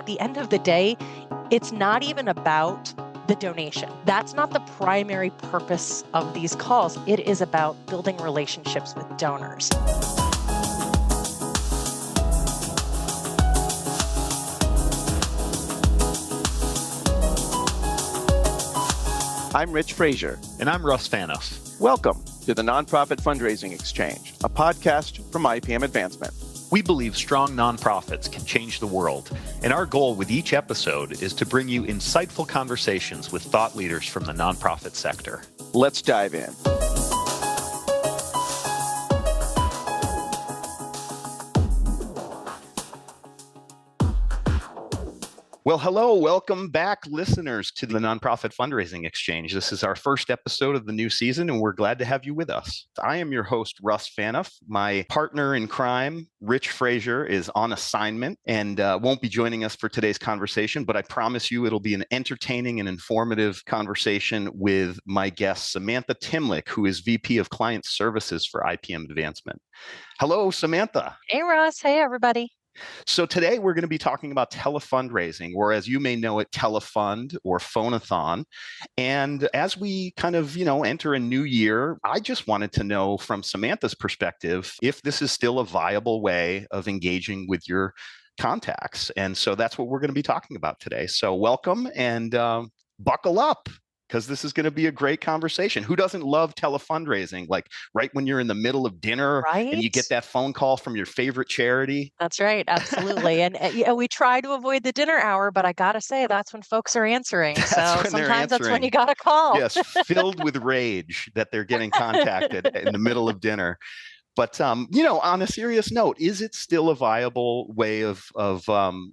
the end of the day, it's not even about the donation. That's not the primary purpose of these calls. It is about building relationships with donors. I'm Rich Frazier. And I'm Russ Phaneuf. Welcome to the Nonprofit Fundraising Exchange, a podcast from IPM Advancement. We believe strong nonprofits can change the world, and our goal with each episode is to bring you insightful conversations with thought leaders from the nonprofit sector. Let's dive in. Well, hello, welcome back, listeners, to the Nonprofit Fundraising Exchange. This is our first episode of the new season, and we're glad to have you with us. I am your host, Russ Phaneuf. My partner in crime, Rich Frazier, is on assignment and won't be joining us for today's conversation, but I promise you it'll be an entertaining and informative conversation with my guest, Samantha Timlick, who is VP of Client Services for IPM Advancement. Hello, Samantha. Hey, Russ. Hey, everybody. So today we're going to be talking about telefundraising, or as you may know it, telefund or phonathon. And as we kind of, enter a new year, I just wanted to know from Samantha's perspective if this is still a viable way of engaging with your contacts. And so that's what we're going to be talking about today. So welcome and buckle up, because this is going to be a great conversation. Who doesn't love telefundraising? Like right when you're in the middle of dinner, right? And you get that phone call from your favorite charity. That's right. Absolutely. And we try to avoid the dinner hour, but I got to say, that's when folks are answing. Sometimes that's when you got to call. Yes, filled with rage that they're getting contacted in the middle of dinner. But, on a serious note, is it still a viable way of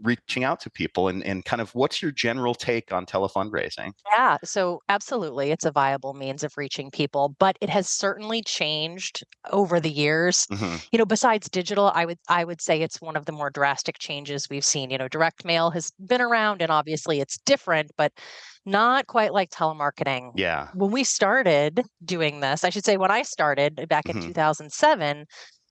reaching out to people? And kind of what's your general take on telefundraising? Yeah, so absolutely. It's a viable means of reaching people, but it has certainly changed over the years. Mm-hmm. Besides digital, I would say it's one of the more drastic changes we've seen. Direct mail has been around and obviously it's different, but not quite like telemarketing. Yeah. When we started doing this, I should say when I started back in 2007,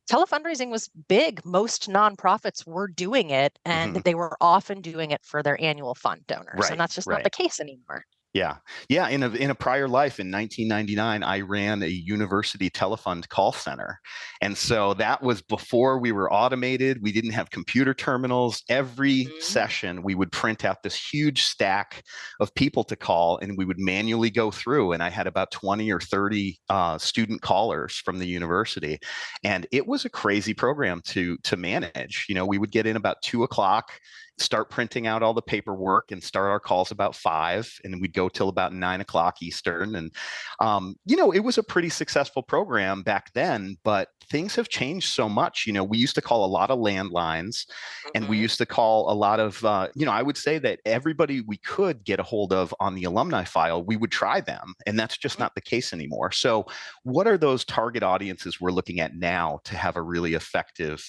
telefundraising was big. Most nonprofits were doing it, and they were often doing it for their annual fund donors. Right, and that's just not the case anymore. Yeah. In a prior life in 1999, I ran a university telefund call center. And so that was before we were automated. We didn't have computer terminals. Every session, we would print out this huge stack of people to call, and we would manually go through. And I had about 20 or 30 student callers from the university. And it was a crazy program to manage. We would get in about 2:00, start printing out all the paperwork and start our calls about 5, and we'd go till about 9:00 Eastern. And, it was a pretty successful program back then, but things have changed so much. We used to call a lot of landlines, and we used to call a lot of, I would say that everybody we could get a hold of on the alumni file, we would try them. And that's just not the case anymore. So what are those target audiences we're looking at now to have a really effective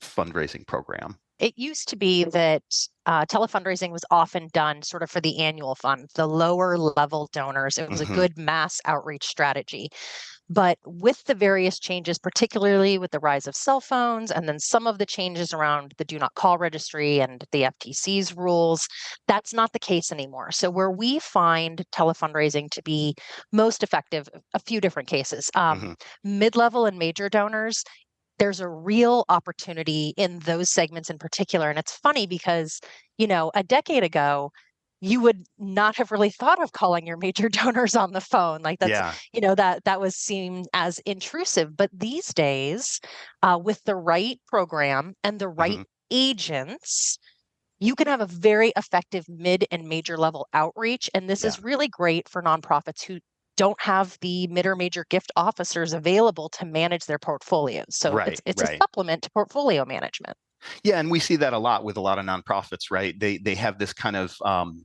fundraising program? It used to be that telefundraising was often done sort of for the annual fund, the lower level donors. It was a good mass outreach strategy. But with the various changes, particularly with the rise of cell phones, and then some of the changes around the do not call registry and the FTC's rules, that's not the case anymore. So where we find telefundraising to be most effective, a few different cases, mid-level and major donors, there's a real opportunity in those segments in particular. And it's funny because, a decade ago, you would not have really thought of calling your major donors on the phone. Like that's, that was seen as intrusive. But these days, with the right program and the right agents, you can have a very effective mid and major level outreach. And this is really great for nonprofits who don't have the mid or major gift officers available to manage their portfolios. So it's a supplement to portfolio management. Yeah, and we see that a lot with a lot of nonprofits, right? They have this kind of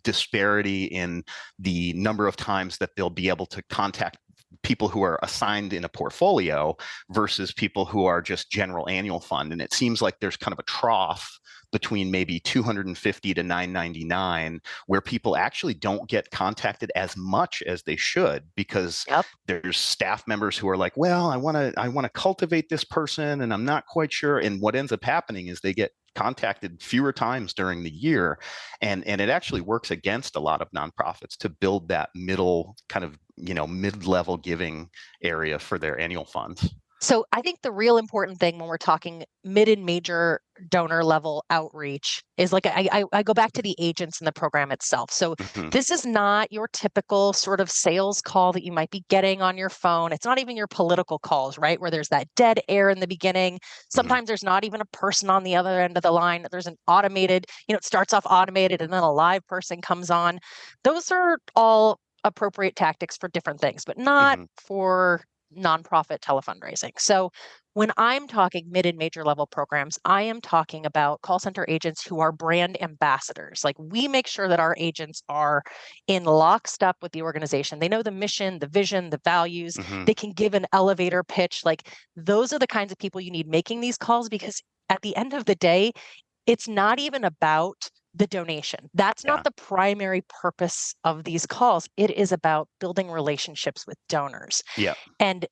disparity in the number of times that they'll be able to contact people who are assigned in a portfolio versus people who are just general annual fund. And it seems like there's kind of a trough between maybe 250 to 999, where people actually don't get contacted as much as they should because Yep. there's staff members who are like, well, I want to cultivate this person and I'm not quite sure. And what ends up happening is they get contacted fewer times during the year, and it actually works against a lot of nonprofits to build that middle kind of mid-level giving area for their annual funds. So I think the real important thing when we're talking mid and major donor level outreach is like I go back to the agents in the program itself. So this is not your typical sort of sales call that you might be getting on your phone. It's not even your political calls, right? Where there's that dead air in the beginning. Sometimes there's not even a person on the other end of the line. There's an automated, it starts off automated and then a live person comes on. Those are all appropriate tactics for different things, but not for nonprofit telefundraising. So when I'm talking mid and major level programs, I am talking about call center agents who are brand ambassadors. Like we make sure that our agents are in lockstep with the organization. They know the mission, the vision, the values. They can give an elevator pitch. Like those are the kinds of people you need making these calls, because at the end of the day, it's not even about the donation. That's not the primary purpose of these calls. It is about building relationships with donors. Yeah. And,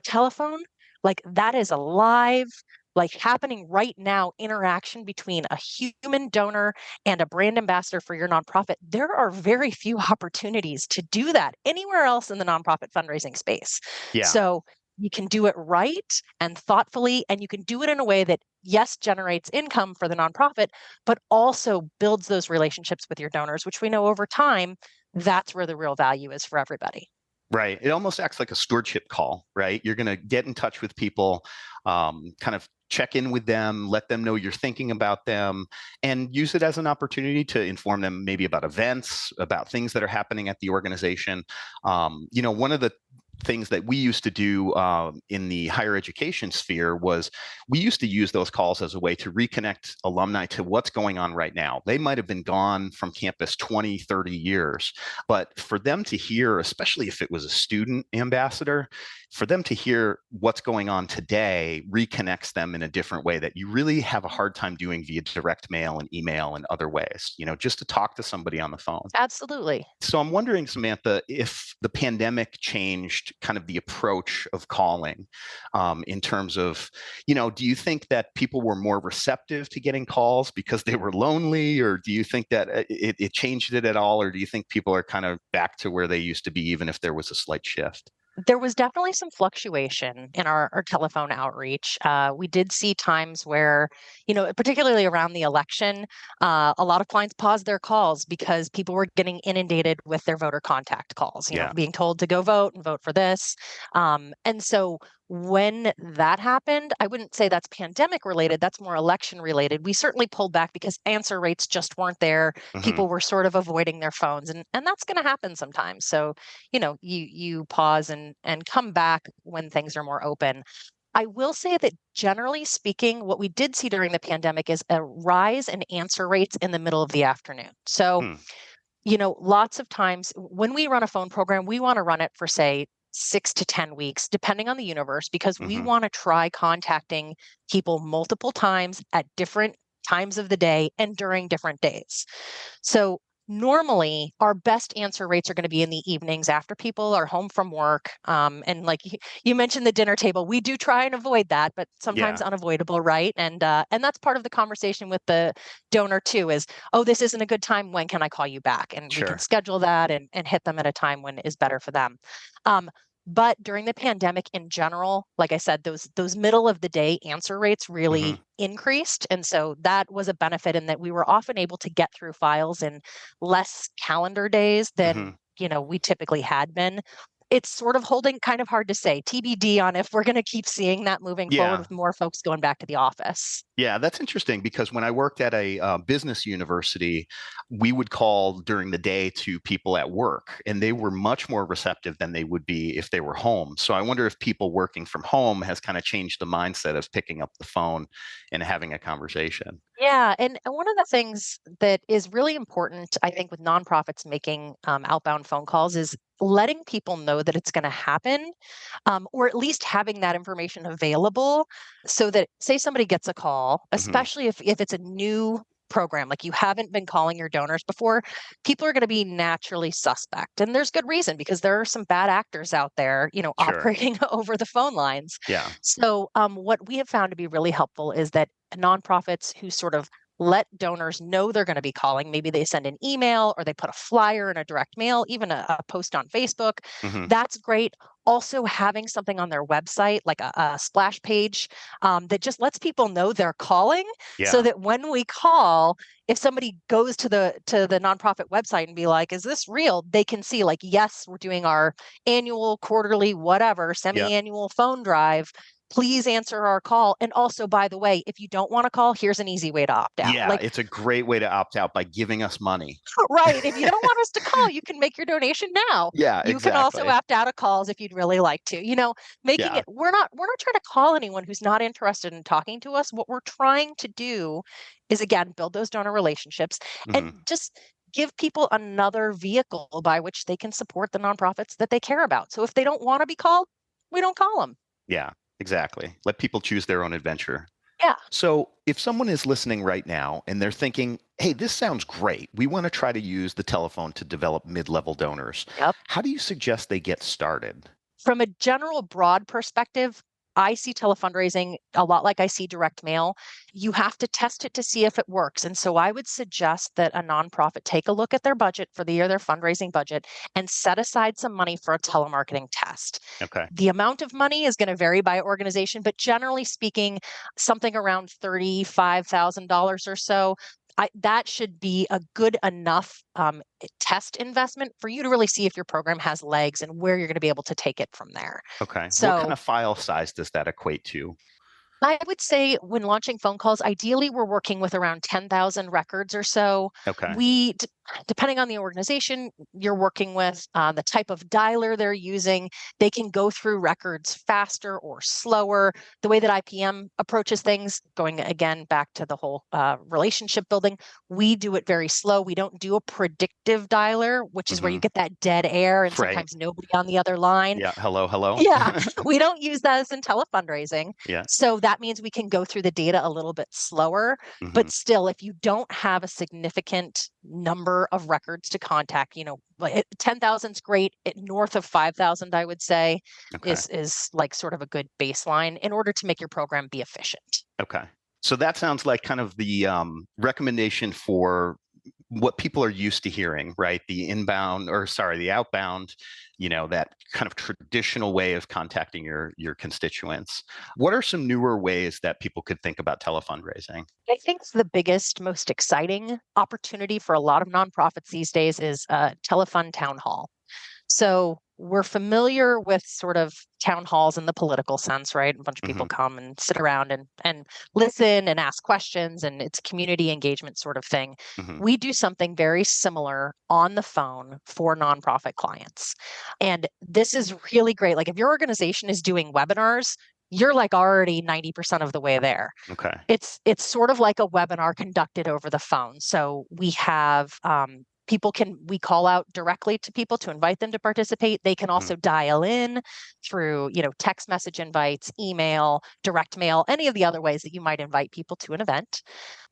telephone, like that is a live, like happening right now interaction between a human donor and a brand ambassador for your nonprofit. There are very few opportunities to do that anywhere else in the nonprofit fundraising space. Yeah. So you can do it right and thoughtfully, and you can do it in a way that, yes, generates income for the nonprofit, but also builds those relationships with your donors, which we know over time, that's where the real value is for everybody. Right. It almost acts like a stewardship call, right? You're going to get in touch with people, kind of check in with them, let them know you're thinking about them, and use it as an opportunity to inform them maybe about events, about things that are happening at the organization. One of the things that we used to do in the higher education sphere was we used to use those calls as a way to reconnect alumni to what's going on right now. They might have been gone from campus 20, 30 years, but for them to hear, especially if it was a student ambassador, for them to hear what's going on today reconnects them in a different way that you really have a hard time doing via direct mail and email and other ways, just to talk to somebody on the phone. Absolutely. So I'm wondering, Samantha, if the pandemic changed kind of the approach of calling in terms of, do you think that people were more receptive to getting calls because they were lonely, or do you think that it changed it at all, or do you think people are kind of back to where they used to be, even if there was a slight shift? There was definitely some fluctuation in our telephone outreach. We did see times where, particularly around the election, a lot of clients paused their calls because people were getting inundated with their voter contact calls, being told to go vote and vote for this. And so when that happened, I wouldn't say that's pandemic related, that's more election related. We certainly pulled back because answer rates just weren't there. People were sort of avoiding their phones, and that's going to happen sometimes. So, you pause and come back when things are more open. I will say that generally speaking, what we did see during the pandemic is a rise in answer rates in the middle of the afternoon. So, lots of times when we run a phone program, we want to run it for, say, 6 to 10 weeks, depending on the universe, because we want to try contacting people multiple times at different times of the day and during different days. So normally our best answer rates are going to be in the evenings after people are home from work. And like you mentioned the dinner table, we do try and avoid that, but sometimes unavoidable, right? And that's part of the conversation with the donor too is, oh, this isn't a good time. When can I call you back? And we can schedule that and hit them at a time when is better for them. But during the pandemic in general, like I said, those middle of the day answer rates really increased. And so that was a benefit in that we were often able to get through files in less calendar days than, we typically had been. It's sort of holding kind of hard to say, TBD on if we're going to keep seeing that moving forward with more folks going back to the office. Yeah, that's interesting because when I worked at a business university, we would call during the day to people at work, and they were much more receptive than they would be if they were home. So I wonder if people working from home has kind of changed the mindset of picking up the phone and having a conversation. Yeah. And one of the things that is really important, I think, with nonprofits making outbound phone calls is letting people know that it's going to happen, or at least having that information available so that, say somebody gets a call, especially if it's a new program, like you haven't been calling your donors before, people are going to be naturally suspect. And there's good reason, because there are some bad actors out there, Sure. operating over the phone lines. Yeah. So what we have found to be really helpful is that nonprofits who sort of let donors know they're going to be calling, maybe they send an email or they put a flyer in a direct mail, even a post on Facebook. That's great. Also having something on their website, like a splash page, that just lets people know they're calling, so that when we call, if somebody goes to the nonprofit website and be like, is this real? They can see, like, yes, we're doing our annual, quarterly, whatever, semi-annual phone drive. Please answer our call. And also, by the way, if you don't want to call, here's an easy way to opt out. Yeah, it's a great way to opt out by giving us money. Right. If you don't want us to call, you can make your donation now. Yeah, You exactly. can also opt out of calls if you'd really like to. Making it, we're not trying to call anyone who's not interested in talking to us. What we're trying to do is, again, build those donor relationships and just give people another vehicle by which they can support the nonprofits that they care about. So if they don't want to be called, we don't call them. Yeah, exactly. Let people choose their own adventure. Yeah. So if someone is listening right now and they're thinking, hey, this sounds great, we want to try to use the telephone to develop mid-level donors. Yep. How do you suggest they get started? From a general broad perspective, I see telefundraising a lot like I see direct mail. You have to test it to see if it works. And so I would suggest that a nonprofit take a look at their budget for the year, their fundraising budget, and set aside some money for a telemarketing test. Okay. The amount of money is going to vary by organization, but generally speaking, something around $35,000 or so. That should be a good enough test investment for you to really see if your program has legs and where you're going to be able to take it from there. Okay. So, what kind of file size does that equate to? I would say when launching phone calls, ideally we're working with around 10,000 records or so. Okay. Depending on the organization you're working with, the type of dialer they're using, they can go through records faster or slower. The way that IPM approaches things, going again back to the whole relationship building, we do it very slow. We don't do a predictive dialer, which is where you get that dead air and sometimes nobody on the other line. Yeah. Hello. Yeah, we don't use those in telefundraising. Yeah. So that means we can go through the data a little bit slower. But still, if you don't have a significant number of records to contact, 10,000 is great. North of 5,000, I would say, is like sort of a good baseline in order to make your program be efficient. Okay. So that sounds like kind of the recommendation for what people are used to hearing, right? The outbound, that kind of traditional way of contacting your constituents. What are some newer ways that people could think about telefundraising? I think the biggest, most exciting opportunity for a lot of nonprofits these days is Telefund Town Hall. So we're familiar with sort of town halls in the political sense, right? A bunch of people come and sit around and listen and ask questions, and it's a community engagement sort of thing. We do something very similar on the phone for nonprofit clients. And this is really great. Like if your organization is doing webinars, you're like already 90% of the way there. Okay. It's sort of like a webinar conducted over the phone. So we have we call out directly to people to invite them to participate. They can also dial in through, text message invites, email, direct mail, any of the other ways that you might invite people to an event.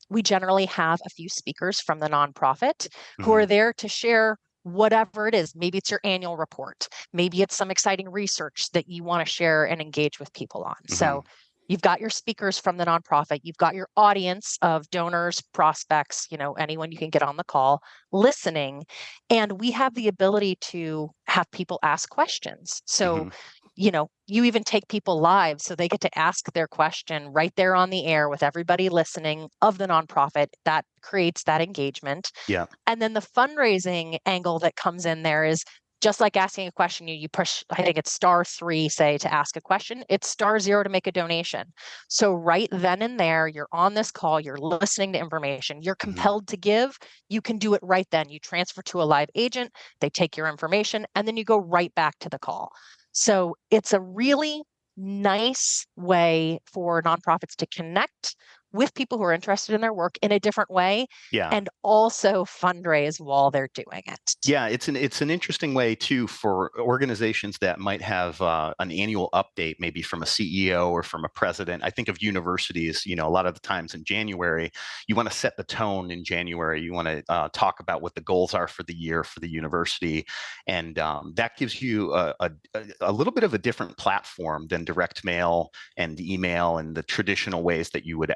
We generally have a few speakers from the nonprofit who are there to share whatever it is. Maybe it's your annual report. Maybe it's some exciting research that you want to share and engage with people on. So you've got your speakers from the nonprofit. You've got your audience of donors, prospects, anyone you can get on the call listening. And we have the ability to have people ask questions. So, you even take people live so they get to ask their question right there on the air with everybody listening of the nonprofit. That creates that engagement. Yeah. And then the fundraising angle that comes in there is just like asking a question, you push, I think it's *3, say, to ask a question. It's *0 to make a donation. So right then and there, you're on this call, you're listening to information, you're compelled to give. You can do it right then. You transfer to a live agent, they take your information, and then you go right back to the call. So it's a really nice way for nonprofits to connect with people who are interested in their work in a different way, Yeah. and also fundraise while they're doing it. Yeah, it's an interesting way too for organizations that might have an annual update, maybe from a CEO or from a president. I think of universities. A lot of the times in January, you want to set the tone in January. You want to talk about what the goals are for the year for the university, and that gives you a little bit of a different platform than direct mail and email and the traditional ways that you would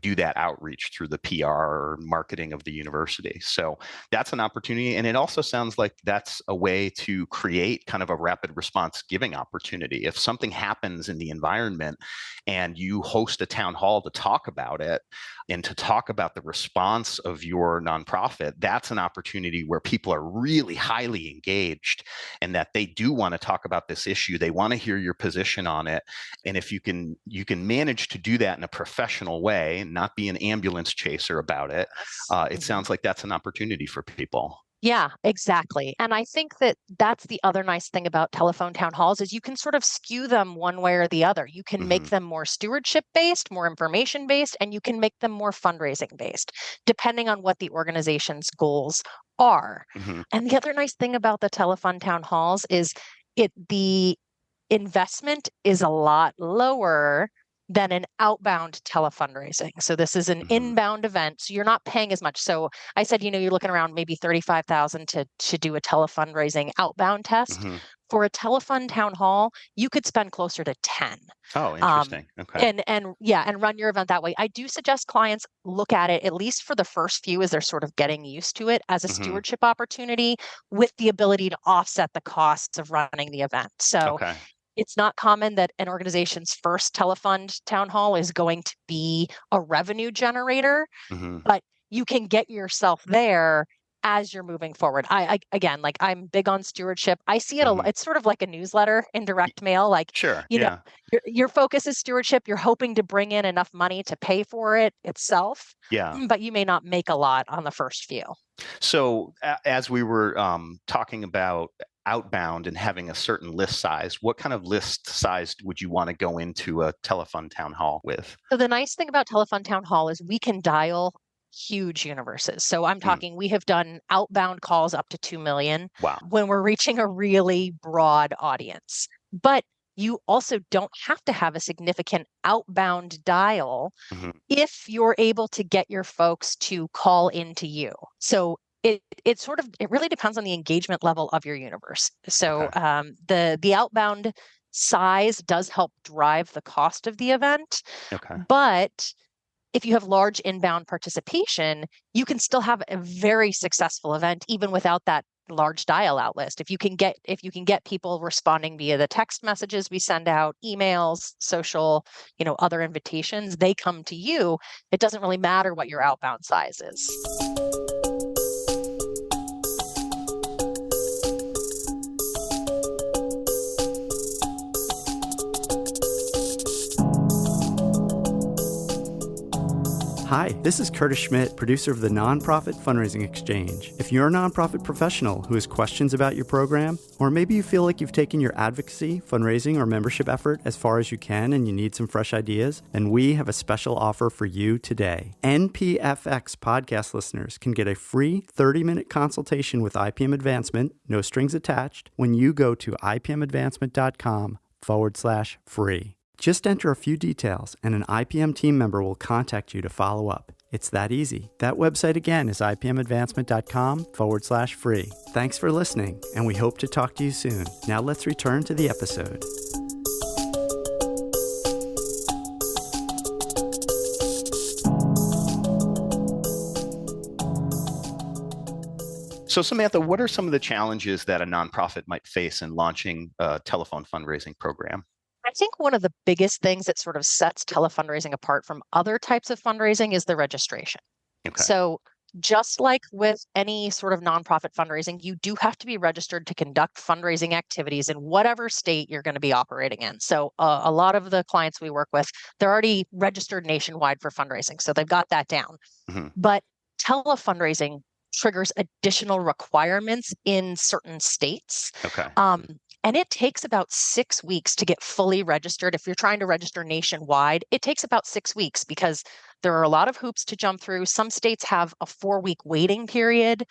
do that outreach through the PR or marketing of the university. So that's an opportunity. And it also sounds like that's a way to create kind of a rapid response giving opportunity. If something happens in the environment and you host a town hall to talk about it and to talk about the response of your nonprofit, that's an opportunity where people are really highly engaged and that they do want to talk about this issue. They want to hear your position on it. And if you can manage to do that in a professional way and not be an ambulance chaser about it, it sounds like that's an opportunity for people. Yeah, exactly. And I think that that's the other nice thing about telephone town halls is you can sort of skew them one way or the other. You can make them more stewardship based, more information based, and you can make them more fundraising based, depending on what the organization's goals are. And the other nice thing about the telephone town halls is the investment is a lot lower than an outbound telefundraising. So this is an inbound event. So you're not paying as much. So I said, you're looking around maybe $35,000 to do a telefundraising outbound test. For a telefund town hall, you could spend closer to 10. Oh, interesting. Okay. And run your event that way. I do suggest clients look at it, at least for the first few, as they're sort of getting used to it, as a stewardship opportunity with the ability to offset the costs of running the event. So it's not common that an organization's first telefund town hall is going to be a revenue generator, but you can get yourself there as you're moving forward. Again, I'm big on stewardship. I see it, it's sort of like a newsletter in direct mail. Your focus is stewardship. You're hoping to bring in enough money to pay for it itself, but you may not make a lot on the first few. So as we were talking about outbound and having a certain list size, what kind of list size would you want to go into a telefund town hall with? So the nice thing about telefund town hall is we can dial huge universes. So I'm talking, we have done outbound calls up to 2 million when we're reaching a really broad audience. But you also don't have to have a significant outbound dial if you're able to get your folks to call into you. So it really depends on the engagement level of your universe. So the outbound size does help drive the cost of the event. But if you have large inbound participation, you can still have a very successful event even without that large dial out list. If you can get people responding via the text messages we send out, emails, social, other invitations, they come to you. It doesn't really matter what your outbound size is. Hi, this is Curtis Schmidt, producer of the Nonprofit Fundraising Exchange. If you're a nonprofit professional who has questions about your program, or maybe you feel like you've taken your advocacy, fundraising, or membership effort as far as you can and you need some fresh ideas, then we have a special offer for you today. NPFX podcast listeners can get a free 30-minute consultation with IPM Advancement, no strings attached, when you go to ipmadvancement.com/free. Just enter a few details and an IPM team member will contact you to follow up. It's that easy. That website again is ipmadvancement.com/free. Thanks for listening, and we hope to talk to you soon. Now let's return to the episode. So Samantha, what are some of the challenges that a nonprofit might face in launching a telephone fundraising program? I think one of the biggest things that sort of sets telefundraising apart from other types of fundraising is the registration. So just like with any sort of nonprofit fundraising, you do have to be registered to conduct fundraising activities in whatever state you're going to be operating in. So a lot of the clients we work with, they're already registered nationwide for fundraising. So they've got that down. But telefundraising triggers additional requirements in certain states. And it takes about 6 weeks to get fully registered. If you're trying to register nationwide, it takes about 6 weeks because there are a lot of hoops to jump through. Some states have a 4-week waiting period.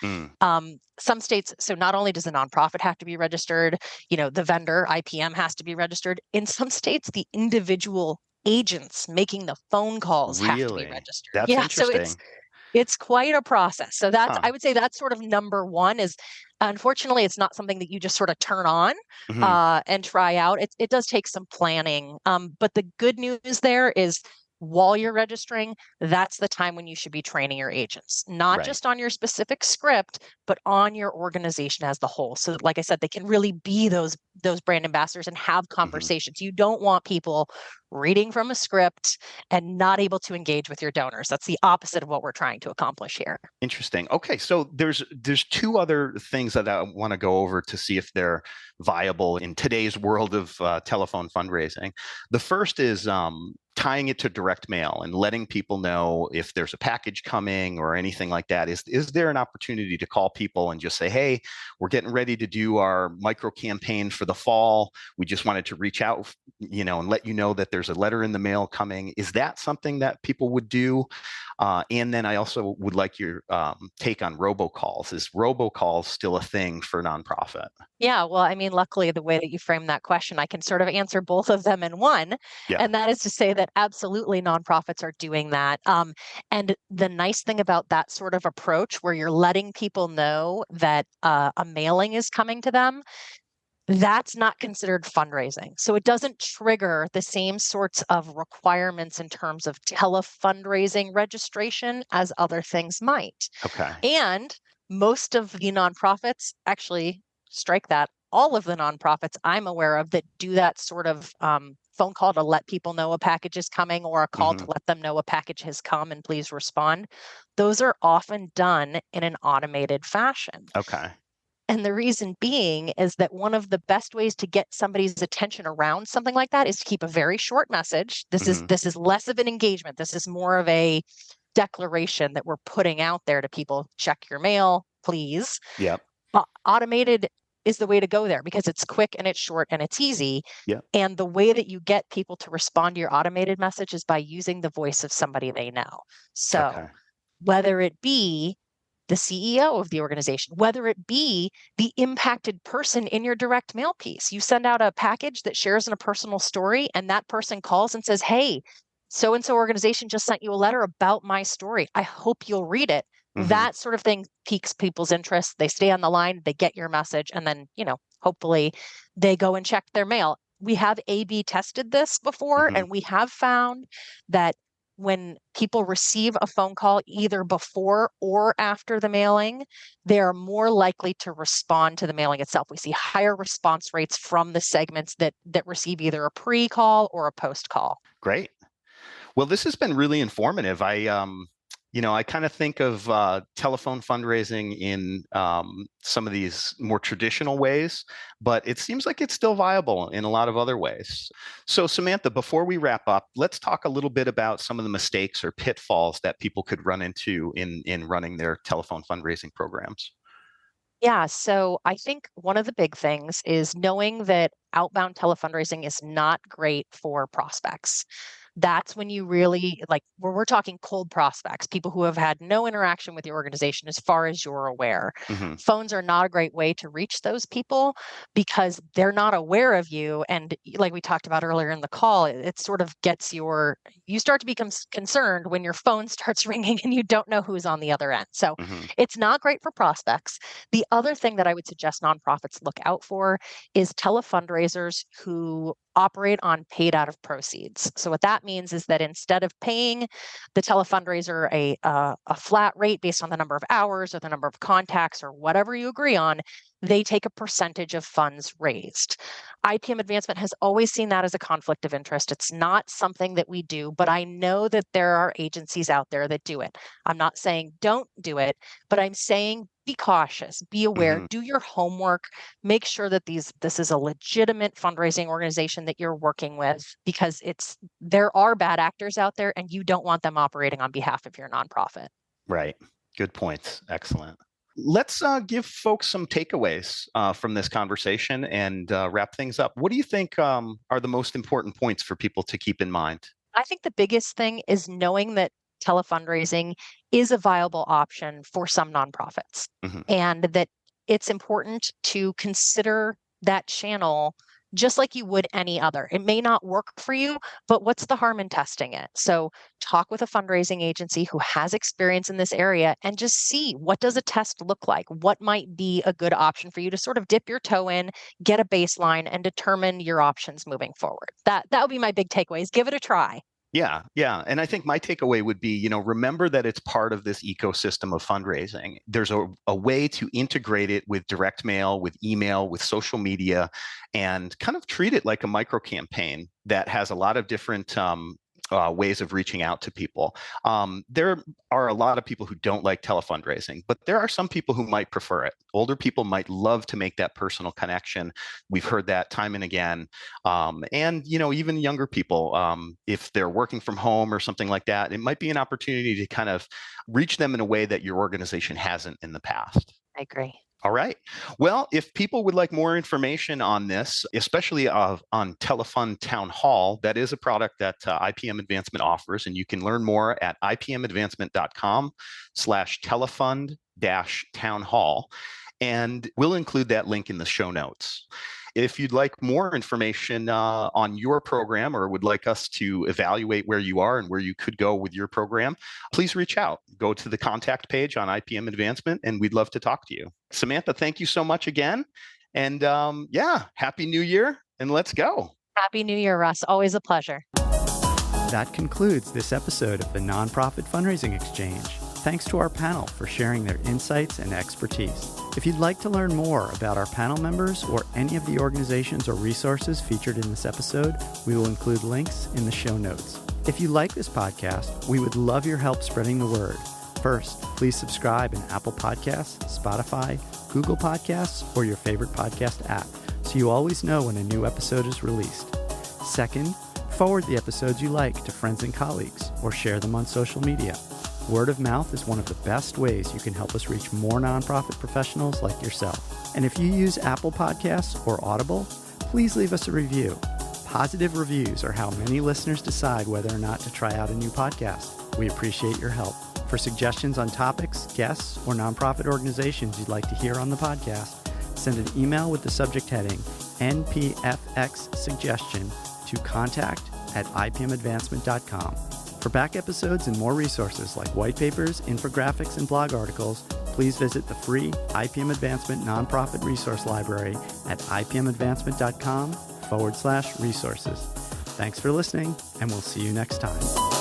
Some states, so not only does the nonprofit have to be registered, the vendor, IPM, has to be registered. In some states, the individual agents making the phone calls have to be Really? registered. That's So interesting. it's quite a process. So Huh. I would say that's sort of number one. Is unfortunately it's not something that you just sort of turn on Mhm. and try out. It does take some planning. But the good news there is while you're registering, that's the time when you should be training your agents, not Right. just on your specific script, but on your organization as the whole. So like I said, they can really be those brand ambassadors and have conversations. You don't want people reading from a script and not able to engage with your donors. That's the opposite of what we're trying to accomplish here. Interesting. Okay, so there's two other things that I want to go over to see if they're viable in today's world of telephone fundraising. The first is tying it to direct mail and letting people know if there's a package coming or anything like that. Is there an opportunity to call people and just say, hey, we're getting ready to do our micro campaign for the fall. We just wanted to reach out, and let you know that there's a letter in the mail coming. Is that something that people would do? And then I also would like your take on robocalls. Is robocalls still a thing for nonprofit? Yeah, well, I mean, luckily, the way that you frame that question, I can sort of answer both of them in one. Yeah. And that is to say that absolutely nonprofits are doing that. And the nice thing about that sort of approach, where you're letting people know that a mailing is coming to them, that's not considered fundraising. So it doesn't trigger the same sorts of requirements in terms of telefundraising registration as other things might. Okay. And most of the nonprofits, actually, strike that, all of the nonprofits I'm aware of that do that sort of phone call to let people know a package is coming or a call to let them know a package has come and please respond, those are often done in an automated fashion. Okay. And the reason being is that one of the best ways to get somebody's attention around something like that is to keep a very short message. This is less of an engagement. This is more of a declaration that we're putting out there to people. Check your mail, please. Yep. Automated is the way to go there because it's quick and it's short and it's easy. Yep. And the way that you get people to respond to your automated message is by using the voice of somebody they know. So whether it be the CEO of the organization, whether it be the impacted person in your direct mail piece. You send out a package that shares in a personal story, and that person calls and says, hey, so-and-so organization just sent you a letter about my story. I hope you'll read it. That sort of thing piques people's interest. They stay on the line, they get your message, and then, hopefully they go and check their mail. We have A/B tested this before, and we have found that when people receive a phone call either before or after the mailing, they are more likely to respond to the mailing itself. We see higher response rates from the segments that receive either a pre-call or a post-call. Great. Well, this has been really informative. I kind of think of telephone fundraising in some of these more traditional ways, but it seems like it's still viable in a lot of other ways. So Samantha, before we wrap up, let's talk a little bit about some of the mistakes or pitfalls that people could run into in running their telephone fundraising programs. Yeah, so I think one of the big things is knowing that outbound telefundraising is not great for prospects. That's when you really where we're talking cold prospects, people who have had no interaction with the organization as far as you're aware. Phones are not a great way to reach those people because they're not aware of you. And like we talked about earlier in the call, it sort of gets you start to become concerned when your phone starts ringing and you don't know who's on the other end. So it's not great for prospects. The other thing that I would suggest nonprofits look out for is telefundraisers who operate on paid out of proceeds. So what that means is that instead of paying the telefundraiser a flat rate based on the number of hours or the number of contacts or whatever you agree on, they take a percentage of funds raised. IPM Advancement has always seen that as a conflict of interest. It's not something that we do, but I know that there are agencies out there that do it. I'm not saying don't do it, but I'm saying be cautious, be aware, do your homework, make sure that this is a legitimate fundraising organization that you're working with, because there are bad actors out there and you don't want them operating on behalf of your nonprofit. Right. Good points. Excellent. Let's give folks some takeaways from this conversation and wrap things up. What do you think are the most important points for people to keep in mind? I think the biggest thing is knowing that telefundraising is a viable option for some nonprofits, and that it's important to consider that channel just like you would any other. It may not work for you, but what's the harm in testing it? So talk with a fundraising agency who has experience in this area and just see, what does a test look like? What might be a good option for you to sort of dip your toe in, get a baseline, and determine your options moving forward. That would be my big takeaways. Give it a try. Yeah. And I think my takeaway would be, remember that it's part of this ecosystem of fundraising. There's a way to integrate it with direct mail, with email, with social media, and kind of treat it like a micro campaign that has a lot of different ways of reaching out to people. There are a lot of people who don't like telefundraising, but there are some people who might prefer it. Older people might love to make that personal connection. We've heard that time and again. And, even younger people, if they're working from home or something like that, it might be an opportunity to kind of reach them in a way that your organization hasn't in the past. I agree. All right. Well, if people would like more information on this, especially on Telefund Town Hall, that is a product that IPM Advancement offers, and you can learn more at ipmadvancement.com/telefund-town hall. And we'll include that link in the show notes. If you'd like more information on your program or would like us to evaluate where you are and where you could go with your program, please reach out. Go to the contact page on IPM Advancement, and we'd love to talk to you. Samantha, thank you so much again. And Happy New Year, and let's go. Happy New Year, Russ. Always a pleasure. That concludes this episode of the Nonprofit Fundraising Exchange. Thanks to our panel for sharing their insights and expertise. If you'd like to learn more about our panel members or any of the organizations or resources featured in this episode, we will include links in the show notes. If you like this podcast, we would love your help spreading the word. First, please subscribe in Apple Podcasts, Spotify, Google Podcasts, or your favorite podcast app, so you always know when a new episode is released. Second, forward the episodes you like to friends and colleagues, or share them on social media. Word of mouth is one of the best ways you can help us reach more nonprofit professionals like yourself. And if you use Apple Podcasts or Audible, please leave us a review. Positive reviews are how many listeners decide whether or not to try out a new podcast. We appreciate your help. For suggestions on topics, guests, or nonprofit organizations you'd like to hear on the podcast, send an email with the subject heading NPFX suggestion to contact@ipmadvancement.com. For back episodes and more resources like white papers, infographics, and blog articles, please visit the free IPM Advancement Nonprofit Resource Library at ipmadvancement.com/resources. Thanks for listening, and we'll see you next time.